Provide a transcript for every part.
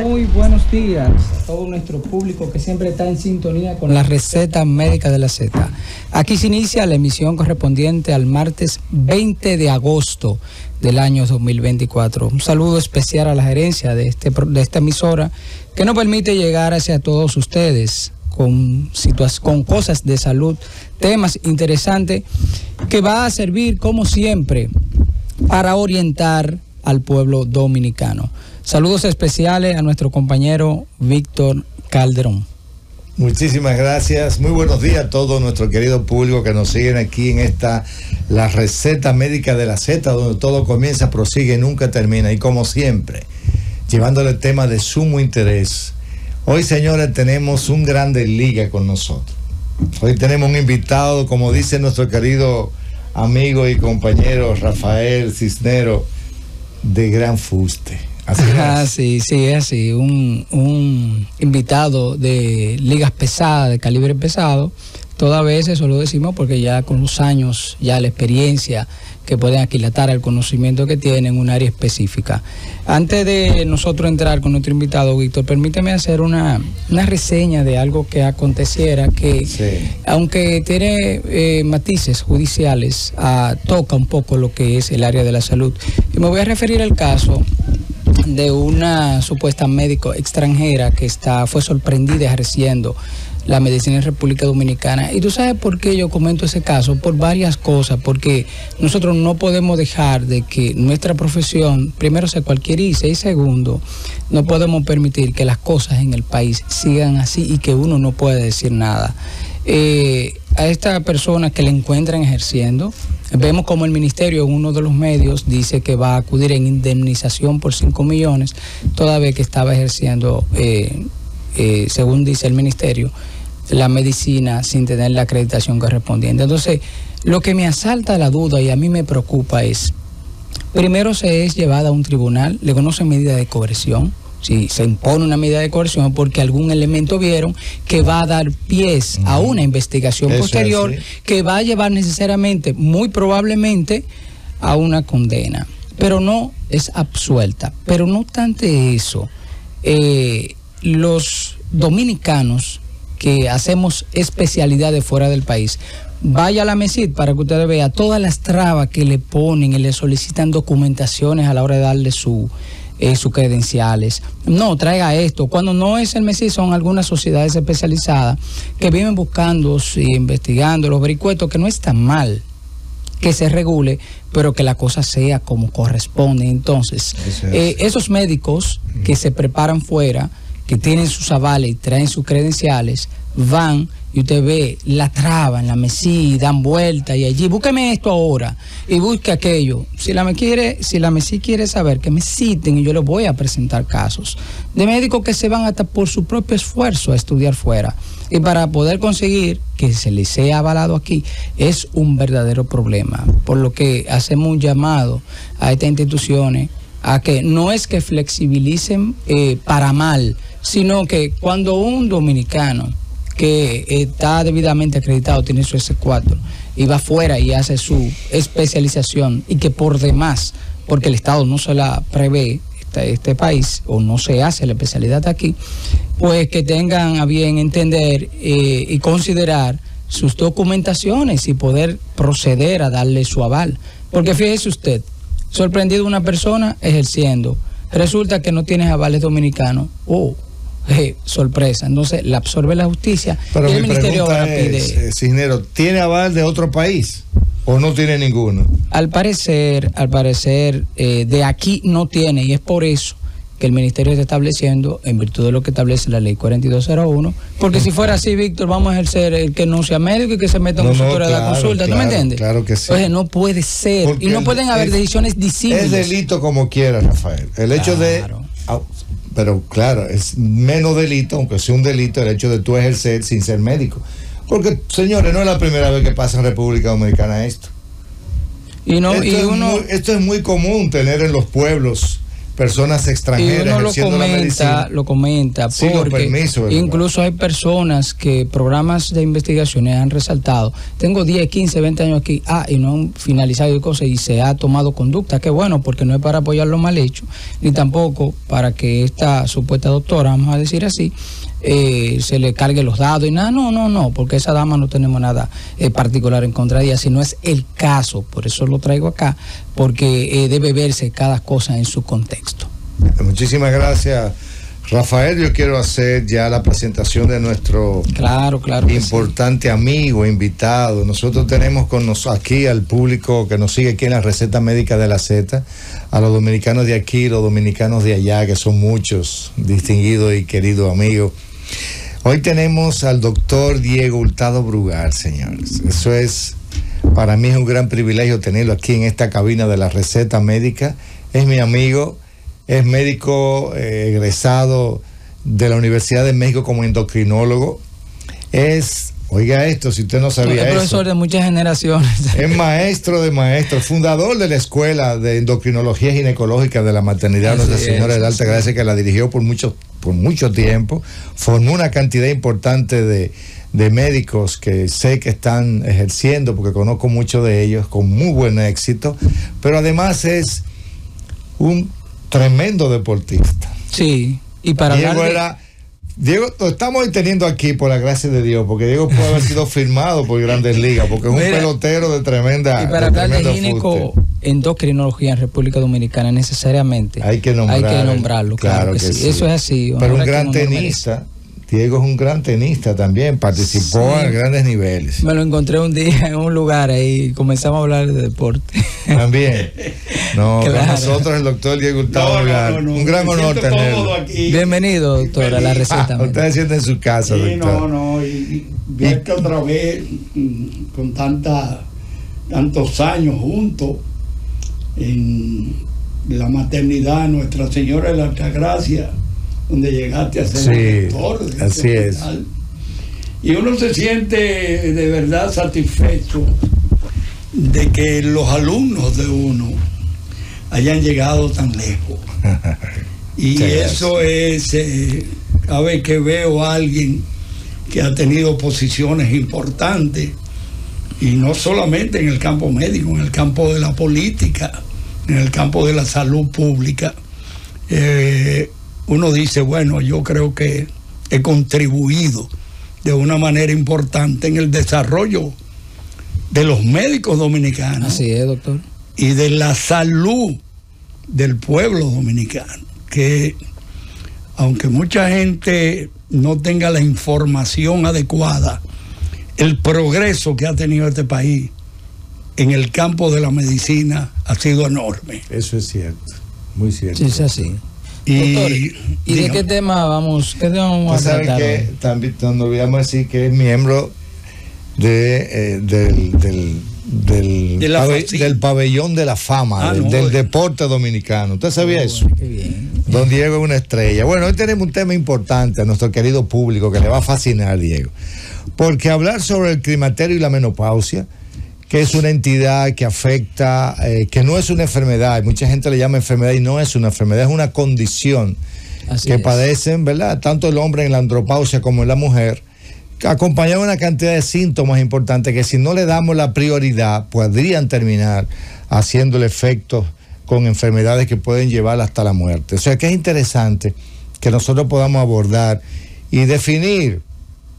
Muy buenos días a todo nuestro público que siempre está en sintonía con la receta médica de la Z. Aquí se inicia la emisión correspondiente al martes 20 de agosto del año 2024. Un saludo especial a la gerencia de esta emisora que nos permite llegar hacia todos ustedes con cosas de salud, temas interesantes que va a servir como siempre para orientar al pueblo dominicano. Saludos especiales a nuestro compañero Víctor Calderón. Muchísimas gracias. Muy buenos días a todo nuestro querido público que nos siguen aquí en la receta médica de la Z, donde todo comienza, prosigue y nunca termina. Y como siempre, llevándole temas de sumo interés. Hoy, señores, tenemos un grande liga con nosotros. Hoy tenemos un invitado, como dice nuestro querido amigo y compañero Rafael Cisnero, de gran fuste. Sí, es así, un invitado de ligas pesadas, de calibre pesado. Toda vez eso lo decimos porque ya con los años, ya la experiencia que pueden aquilatar el conocimiento que tienen en un área específica. Antes de nosotros entrar con nuestro invitado, Víctor, permíteme hacer una reseña de algo que aconteciera que, sí, aunque tiene matices judiciales, toca un poco lo que es el área de la salud. Y me voy a referir al caso de una supuesta médico extranjera que fue sorprendida ejerciendo la medicina en República Dominicana. Y tú sabes por qué yo comento ese caso, por varias cosas, porque nosotros no podemos dejar de que nuestra profesión, primero, se cualquierice, y segundo, no podemos permitir que las cosas en el país sigan así y que uno no pueda decir nada. A esta persona que le encuentran ejerciendo, vemos como el ministerio en uno de los medios dice que va a acudir en indemnización por 5 millones, toda vez que estaba ejerciendo, según dice el ministerio, la medicina sin tener la acreditación correspondiente. Entonces, lo que me asalta la duda y a mí me preocupa es, primero se es llevada a un tribunal, le conocen medida de coerción. Si se impone una medida de coerción porque algún elemento vieron que va a dar pies a una investigación posterior que va a llevar necesariamente, muy probablemente, a una condena. Pero no es absuelta. Pero no obstante eso, los dominicanos que hacemos especialidades fuera del país, vaya a la MESID para que ustedes vean todas las trabas que le ponen y le solicitan documentaciones a la hora de darle sus credenciales. No, traiga esto. Cuando no es el MESID, son algunas sociedades especializadas que viven buscando y investigando los vericuetos, que no está mal que se regule, pero que la cosa sea como corresponde. Entonces, esos médicos que se preparan fuera, que tienen sus avales y traen sus credenciales, van y usted ve la traba en la MESID, dan vuelta y allí, búsqueme esto ahora y busque aquello. Si la MESID quiere saber, que me citen y yo les voy a presentar casos de médicos que se van hasta por su propio esfuerzo a estudiar fuera. Y para poder conseguir que se les sea avalado aquí es un verdadero problema. Por lo que hacemos un llamado a estas instituciones a que no es que flexibilicen para mal, sino que cuando un dominicano que está debidamente acreditado, tiene su S4 y va afuera y hace su especialización, y que por demás, porque el Estado no se la prevé, este país, o no se hace la especialidad aquí, pues que tengan a bien entender y considerar sus documentaciones y poder proceder a darle su aval. Porque fíjese usted, sorprendido una persona ejerciendo, resulta que no tienes avales dominicanos, sorpresa. Entonces la absorbe la justicia. Pero y el ministerio ahora pide. Cisnero, ¿tiene aval de otro país o no tiene ninguno? Al parecer, de aquí no tiene, y es por eso que el ministerio está estableciendo, en virtud de lo que establece la ley 4201, porque si fuera así, Víctor, vamos a ejercer el que no sea médico y que se meta en consultorio de la consulta, ¿tú me entiendes? Claro que sí. Entonces no puede ser, porque y no pueden haber decisiones disímiles. Es delito como quiera, Rafael. El hecho de... Pero claro, es menos delito, aunque sea un delito, el hecho de tú ejercer sin ser médico. Porque, señores, no es la primera vez que pasa en República Dominicana esto. Esto es muy común tener en los pueblos personas extranjeras. Y uno lo comenta sí, porque incluso hay personas que programas de investigaciones han resaltado. Tengo 10, 15, 20 años aquí, y no han finalizado y cosas, y se ha tomado conducta. Qué bueno, porque no es para apoyar lo mal hecho, ni tampoco para que esta supuesta doctora, vamos a decir así, se le cargue los dados y nada. No, porque esa dama no tenemos nada particular en contra de ella, si no es el caso. Por eso lo traigo acá, porque debe verse cada cosa en su contexto. Muchísimas gracias, Rafael. Yo quiero hacer ya la presentación de nuestro importante amigo, invitado. Nosotros tenemos con nosotros aquí al público que nos sigue aquí en la Receta Médica de la Z, a los dominicanos de aquí, los dominicanos de allá, que son muchos, distinguidos y queridos amigos. Hoy tenemos al doctor Diego Hurtado Brugal, señores. Eso es, para mí es un gran privilegio tenerlo aquí en esta cabina de la Receta Médica. Es mi amigo, es médico egresado de la Universidad de México como endocrinólogo. Oiga esto, si usted no sabía eso. Es profesor de muchas generaciones. Es maestro de maestros, fundador de la Escuela de Endocrinología Ginecológica de la Maternidad Nuestra Señora de la Alta Gracia, que la dirigió por mucho tiempo. Formó una cantidad importante de médicos que sé que están ejerciendo, porque conozco muchos de ellos, con muy buen éxito. Pero además es un tremendo deportista. Sí, y para Diego, lo estamos teniendo aquí por la gracia de Dios, porque Diego puede haber sido firmado por Grandes Ligas, porque es un pelotero de tremenda. Y para hablar de gineco-endocrinología en República Dominicana, necesariamente hay que nombrarlo. Claro que sí. Eso es así. Pero un gran tenista. Diego es un gran tenista también, participó a grandes niveles. Me lo encontré un día en un lugar ahí y comenzamos a hablar de deporte. También. No, con nosotros el doctor Diego Hurtado Brugal. Un gran honor tenerlo. Bienvenido, doctor, a la Receta. Usted siente en su casa, doctor. Y verte otra vez con tantos años juntos en la maternidad Nuestra Señora de la Altagracia, donde llegaste a ser doctor. Así es. Y uno se siente de verdad satisfecho de que los alumnos de uno hayan llegado tan lejos. Y eso es, cada vez que veo a alguien que ha tenido posiciones importantes, y no solamente en el campo médico, en el campo de la política, en el campo de la salud pública, uno dice, bueno, yo creo que he contribuido de una manera importante en el desarrollo de los médicos dominicanos. Así es, doctor. Y de la salud del pueblo dominicano, que aunque mucha gente no tenga la información adecuada, el progreso que ha tenido este país en el campo de la medicina ha sido enorme. Eso es cierto, muy cierto. Sí, es así. Doctor, ¿y de qué tema vamos a tratar? Que también nos olvidamos decir que es miembro del pabellón de la fama, del deporte dominicano. ¿Usted sabía eso? Qué bien. Don Diego es una estrella. Bueno, hoy tenemos un tema importante a nuestro querido público que le va a fascinar, Diego. Porque hablar sobre el climaterio y la menopausia, que es una entidad que afecta, que no es una enfermedad, mucha gente le llama enfermedad y no es una enfermedad, es una condición que padecen, ¿verdad? Tanto el hombre en la andropausia como en la mujer, acompañado de una cantidad de síntomas importantes que si no le damos la prioridad, podrían terminar haciéndole efectos con enfermedades que pueden llevar hasta la muerte. O sea que es interesante que nosotros podamos abordar y definir,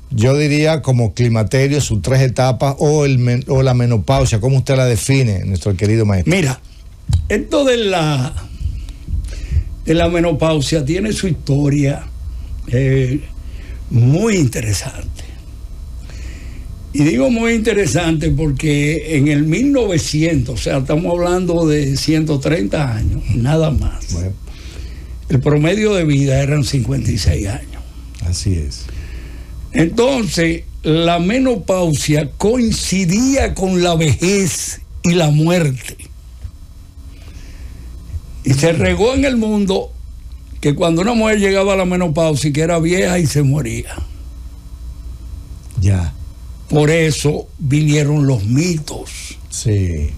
yo diría como climaterio, sus 3 etapas o la menopausia. ¿Cómo usted la define, nuestro querido maestro? Mira, esto de la menopausia tiene su historia muy interesante. Y digo muy interesante porque en el 1900, o sea, estamos hablando de 130 años, nada más. Bueno. El promedio de vida eran 56 años. Así es. Entonces, la menopausia coincidía con la vejez y la muerte. Y se regó en el mundo que cuando una mujer llegaba a la menopausia, que era vieja y se moría. Ya. Por eso vinieron los mitos. Sí.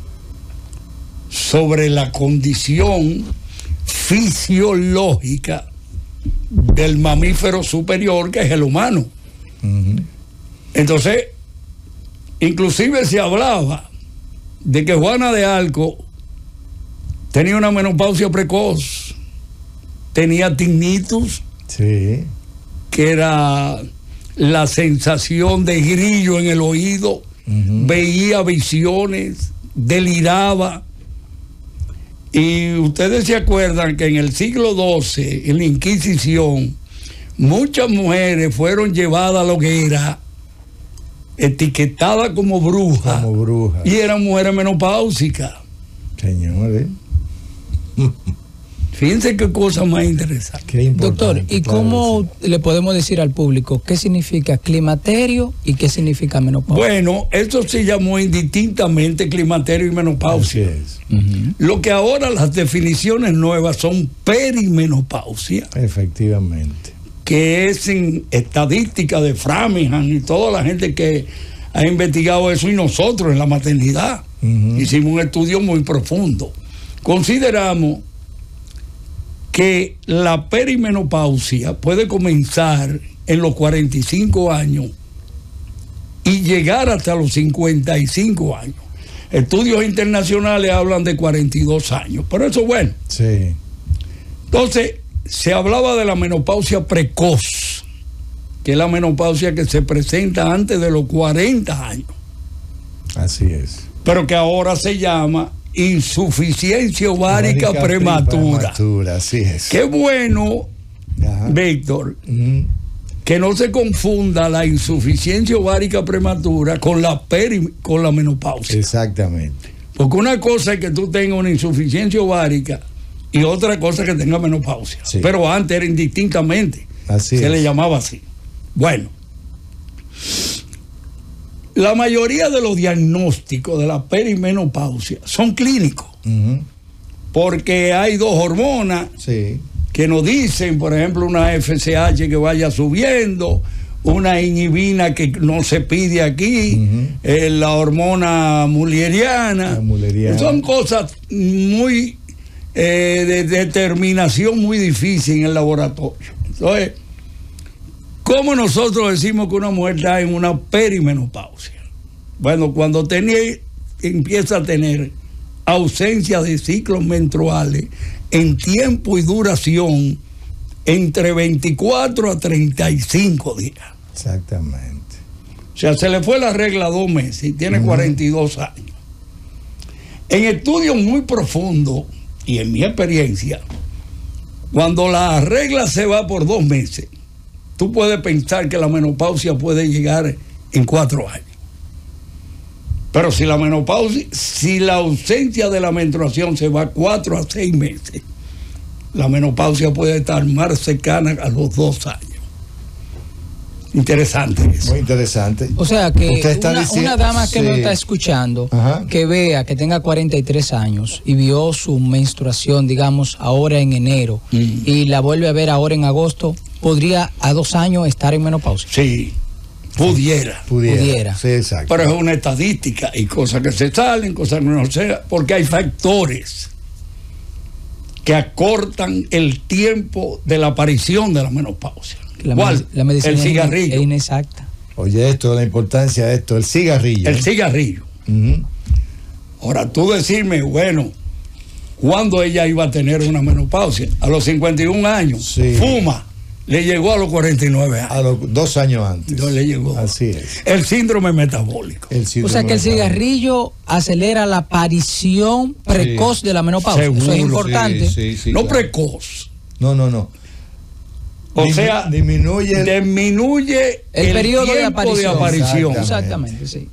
Sobre la condición fisiológica del mamífero superior, que es el humano. Entonces, inclusive se hablaba de que Juana de Arco tenía una menopausia precoz, tenía tinnitus, Sí. que era la sensación de grillo en el oído, veía visiones, deliraba. Y ustedes se acuerdan que en el siglo XII, en la Inquisición, muchas mujeres fueron llevadas a la hoguera, etiquetadas como brujas. Como brujas. Y eran mujeres menopáusicas. Señores. Fíjense qué cosa más interesante. Qué importante. Doctor, ¿y claro cómo le podemos decir al público qué significa climaterio y qué significa menopausia? Bueno, eso se llamó indistintamente climaterio y Así menopausia. es. Lo que ahora las definiciones nuevas son perimenopausia, Efectivamente. que es en estadística de Framingham y toda la gente que ha investigado eso, y nosotros en la maternidad hicimos un estudio muy profundo. Consideramos que la perimenopausia puede comenzar en los 45 años y llegar hasta los 55 años. Estudios internacionales hablan de 42 años, pero eso es bueno. Sí. Entonces, se hablaba de la menopausia precoz, que es la menopausia que se presenta antes de los 40 años, Así es. pero que ahora se llama insuficiencia ovárica prematura. Así es. Qué bueno, Ajá. Víctor, que no se confunda la insuficiencia ovárica prematura con la menopausia. Exactamente. Porque una cosa es que tú tengas una insuficiencia ovárica y otra cosa es que tengas menopausia. Sí. Pero antes era indistintamente. Así se es. le llamaba así. Bueno, la mayoría de los diagnósticos de la perimenopausia son clínicos, porque hay dos hormonas Sí. que nos dicen, por ejemplo, una FSH que vaya subiendo, una inhibina que no se pide aquí, la hormona mulleriana. La mulleriana. Son cosas muy de determinación muy difícil en el laboratorio. Entonces, ¿cómo nosotros decimos que una mujer está en una perimenopausia? Bueno, cuando empieza a tener ausencia de ciclos menstruales en tiempo y duración entre 24 a 35 días. Exactamente. O sea, se le fue la regla 2 meses y tiene 42 años. En estudios muy profundos, y en mi experiencia, cuando la regla se va por 2 meses, tú puedes pensar que la menopausia puede llegar en 4 años. Pero si la ausencia de la menstruación se va 4 a 6 meses, la menopausia puede estar más cercana a los 2 años. Interesante eso. Muy interesante. O sea que Usted está una dama que sí. no está escuchando, Ajá. que vea que tenga 43 años y vio su menstruación, digamos, ahora en enero, y la vuelve a ver ahora en agosto, podría a 2 años estar en menopausia. Sí, pudiera. Pudiera. Sí, exacto. Pero es una estadística y cosas que se salen, cosas que no se salen, porque hay factores que acortan el tiempo de la aparición de la menopausia. ¿Cuál? La medicina El cigarrillo. es inexacta. Oye, la importancia de esto, el cigarrillo. El cigarrillo. Ahora, tú decirme, bueno, ¿cuándo ella iba a tener una menopausia? A los 51 años. Sí. Fuma. Le llegó a los 49 años. A los 2 años antes. No le llegó. Así es. El síndrome metabólico. El O sea síndrome que el metabólico. cigarrillo acelera la aparición precoz de la menopausia. Eso Seguro, es importante. Sí, No claro. precoz. No. O sea, disminuye disminuye El periodo de tiempo aparición. Exactamente. Exactamente, sí.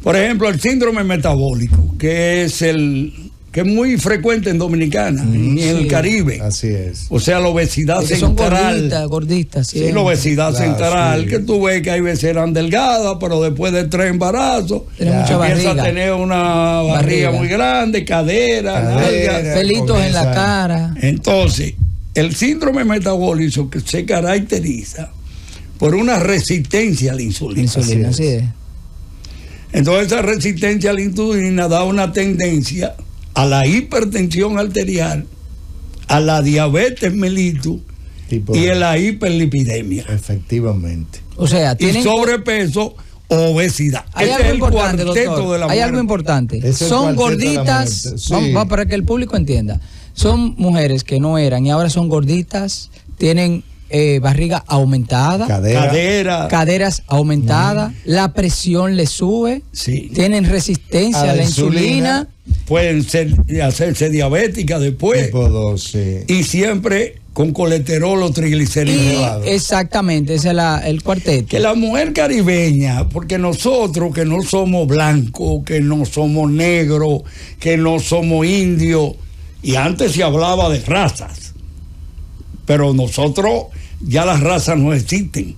Por ejemplo, el síndrome metabólico, que es muy frecuente en Dominicana y en el Sí. Caribe. Así es. O sea, la obesidad Que son central. gorditas. Sí, la obesidad Claro, central, sí. que tú ves que hay veces eran delgadas, pero después de 3 embarazos, Tiene Ya. mucha empieza barriga. a tener una barriga muy grande, cadera, Cadera. nalga. Pelitos en la comienza- cara. Entonces, el síndrome metabólico que se caracteriza por una resistencia a la insulina. Insulina, Así así es. es. Entonces, esa resistencia a la insulina da una tendencia a la hipertensión arterial a la diabetes mellitus y a la hiperlipidemia. Efectivamente. O sea, y sobrepeso, obesidad. Hay Ese algo es el importante, cuarteto doctor. de la Hay muerte. algo importante. Son gorditas, sí. vamos, para que el público entienda. Son mujeres que no eran y ahora son gorditas, tienen barriga aumentada, caderas aumentadas, la presión les sube, sí. Tienen resistencia a la insulina. Pueden hacerse diabéticas después. Tipo 2, sí. Y siempre con colesterol o triglicéridos. Exactamente, ese es el cuarteto. Que la mujer caribeña, porque nosotros que no somos blancos, que no somos negros, que no somos indios, y antes se hablaba de razas, pero nosotros ya las razas no existen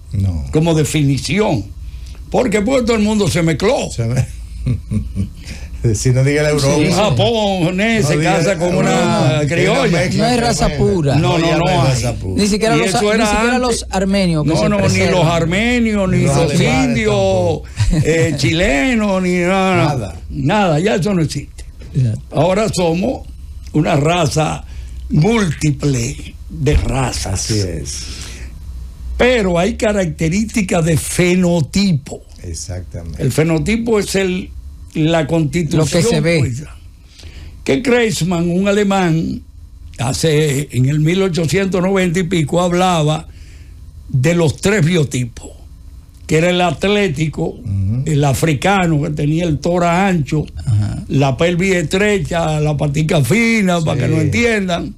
como definición, porque pues todo el mundo se mezcló. Si no diga la Europa. Un japonés se casa con una criolla. No es raza pura. No hay raza pura. Ni siquiera los armenios. Ni los armenios, ni los indios, chilenos, ni nada. Nada, ya eso no existe. Ahora somos una raza múltiple de razas. Así es. Pero hay características de fenotipo. Exactamente. El fenotipo es la constitución. Lo que se ve. Pues, que Kreisman, un alemán, en el 1890 y pico, hablaba de los 3 biotipos, que era el atlético, el africano, que tenía el tórax ancho, la pelvis estrecha, la patica fina, para que no entiendan,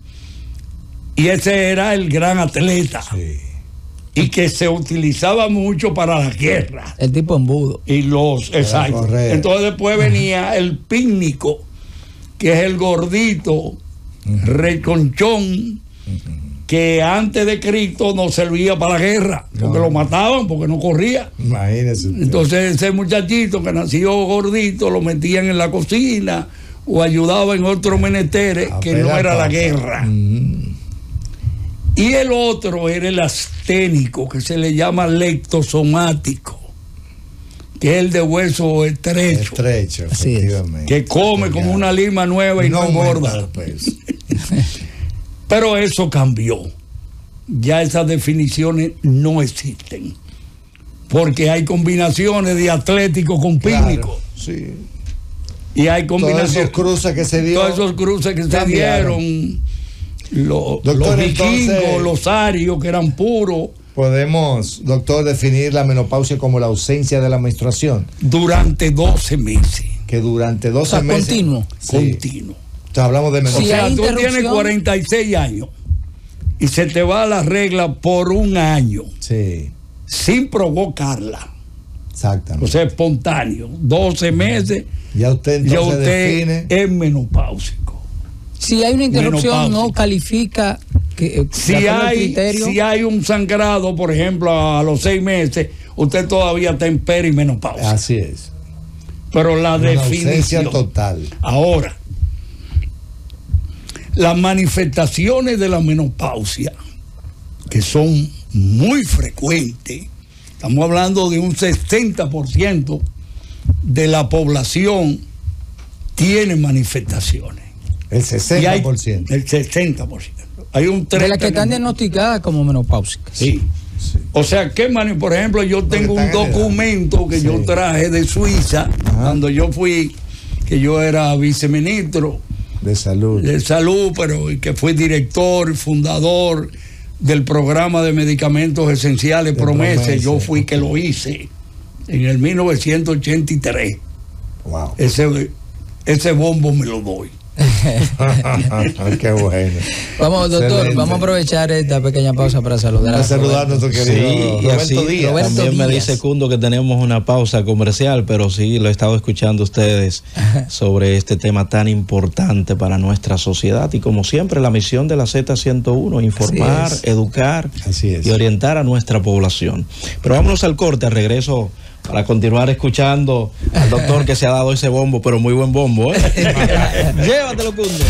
y ese era el gran atleta. Sí. Y que se utilizaba mucho para la guerra. El tipo embudo. Exacto. Entonces después venía el pícnico, que es el gordito, reconchón, que antes de Cristo no servía para la guerra, porque lo mataban, porque no corría. Imagínese. Entonces ese muchachito que nació gordito lo metían en la cocina o ayudaba en otros menesteres que no era la guerra. Y el otro era el asténico, que se le llama lectosomático, que es el de hueso estrecho. Efectivamente. Que come como una lima nueva y no engorda. Pero eso cambió. Ya esas definiciones no existen. Porque hay combinaciones de atlético con pínico. Sí. Y hay combinaciones. Todos esos cruces que se dio. Todos esos cruces que se dieron. Los Doctor, vikingos, entonces, los arios, que eran puros. Podemos, doctor, definir la menopausia como la ausencia de la menstruación. Durante 12 meses. Que durante 12 meses. Continuo. Sí. Continuo. Entonces hablamos de menopausia. O sea, tú tienes 46 años y se te va la regla por un año. Sí. Sin provocarla. Exactamente. O sea, espontáneo. 12 meses. Ya usted entonces define. Es menopáusico. Si hay una interrupción, no califica. Si hay un sangrado, por ejemplo, a los 6 meses, usted todavía está en perimenopausia. Así es. Pero la una definición ausencia total. Ahora, las manifestaciones de la menopausia, que son muy frecuentes, estamos hablando de un 60% de la población tiene manifestaciones. El 60%. El 60%. Hay un 30%. De las que están diagnosticadas como menopáusicas. Sí. O sea, por ejemplo, yo tengo un documento que yo traje de Suiza, cuando yo fui, que yo era viceministro de salud, pero que fui director, fundador del programa de medicamentos esenciales Promesa. Yo fui que lo hice en el 1983. Wow. Ese bombo me lo doy. Qué bueno. Vamos, doctor, excelente. Vamos a aprovechar esta pequeña pausa para saludar a nuestro querido Roberto Díaz. También me dice Cundo que tenemos una pausa comercial, pero sí lo he estado escuchando ustedes sobre este tema tan importante para nuestra sociedad, y como siempre la misión de la Z101, informar, educar y orientar a nuestra población. Pero vámonos al corte, al regreso, para continuar escuchando al doctor que se ha dado ese bombo, pero muy buen bombo, ¿eh? Llévatelo, Cundo.